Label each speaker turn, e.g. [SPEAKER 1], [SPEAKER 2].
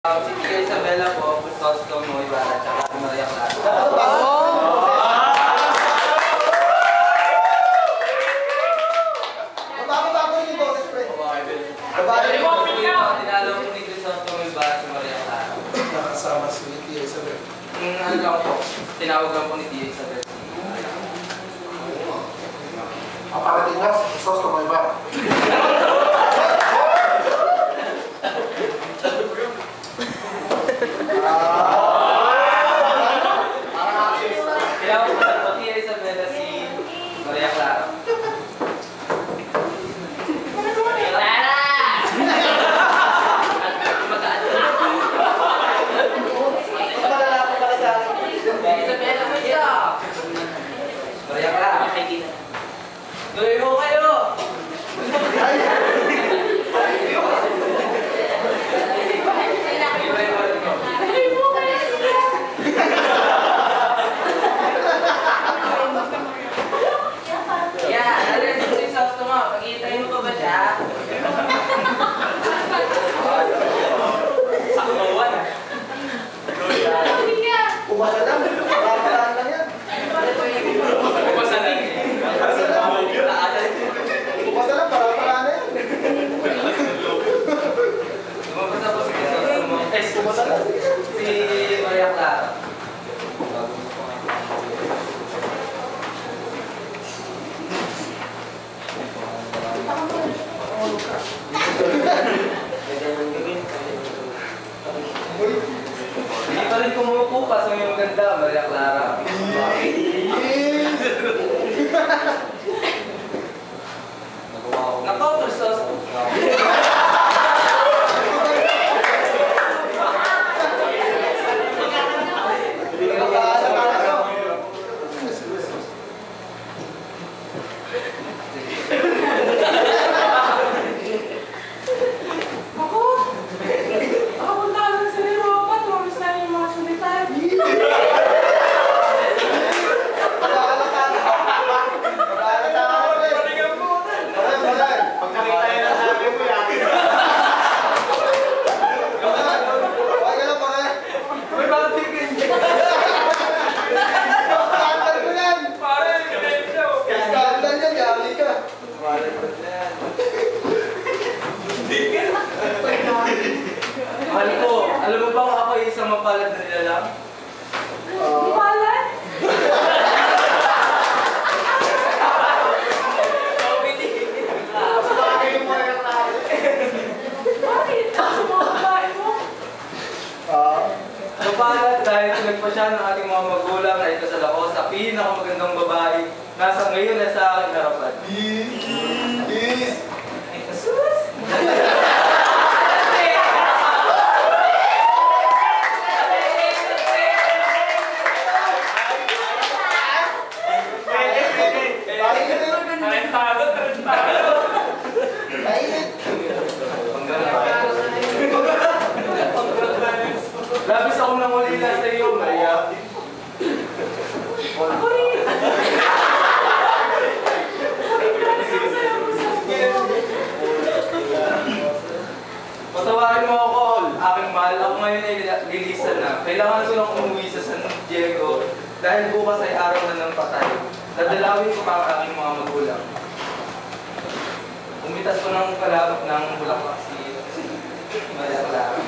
[SPEAKER 1] Si Tia Isabela po, Gusto mo Ibarra, tsaka Maria Clara.
[SPEAKER 2] Bago yung boses, pre.
[SPEAKER 1] Tinalo ko ni Gusto mo Ibarra si Maria Clara.
[SPEAKER 2] Nakasama si Tia Isabela.
[SPEAKER 1] Ano lang po, tinawag lang po ni Tia Isabela.
[SPEAKER 2] Ang parating nga, Gusto mo Ibarra.
[SPEAKER 1] Tuloy mo kayo! Yeah, narinig ko yung sauce mo. Pag-iitayin mo pa ba siya? Saktuan.
[SPEAKER 2] Umasa lang. Makapalaan lang yan.
[SPEAKER 1] Umasa lang.
[SPEAKER 2] Umasa lang, para-paraan na yan.
[SPEAKER 1] Lumabas na po si sauce mo. Umasa lang. Si Maria Clara. Hindi pa rin kumupo pa sa yung maganda, Maria Clara. Nako, Christos. Mahal ko, alam mo ba kung ako ay isang mapalad na nilalang?
[SPEAKER 3] Mapalad? Bakit? Sa mga babae mo?
[SPEAKER 1] Mapalad dahil pinagpa siya ng ating mga magulang na ito sa lako sa pinakamagandang babae nasa ngayon na sa aking harapan.
[SPEAKER 3] Sus!
[SPEAKER 1] Labis akong nangulila sa iyo, Maria.
[SPEAKER 3] Ako rin!
[SPEAKER 1] Patawarin mo ako, aking mahal. Ako ngayon ay lilisan na. Kailangan ko nang umuwi sa San Diego dahil bukas ay araw na ng patay. Dadalawin ko pa ang aking mga magulang. Umitas ko ng kalabak ng bulaklak si Maria Clara.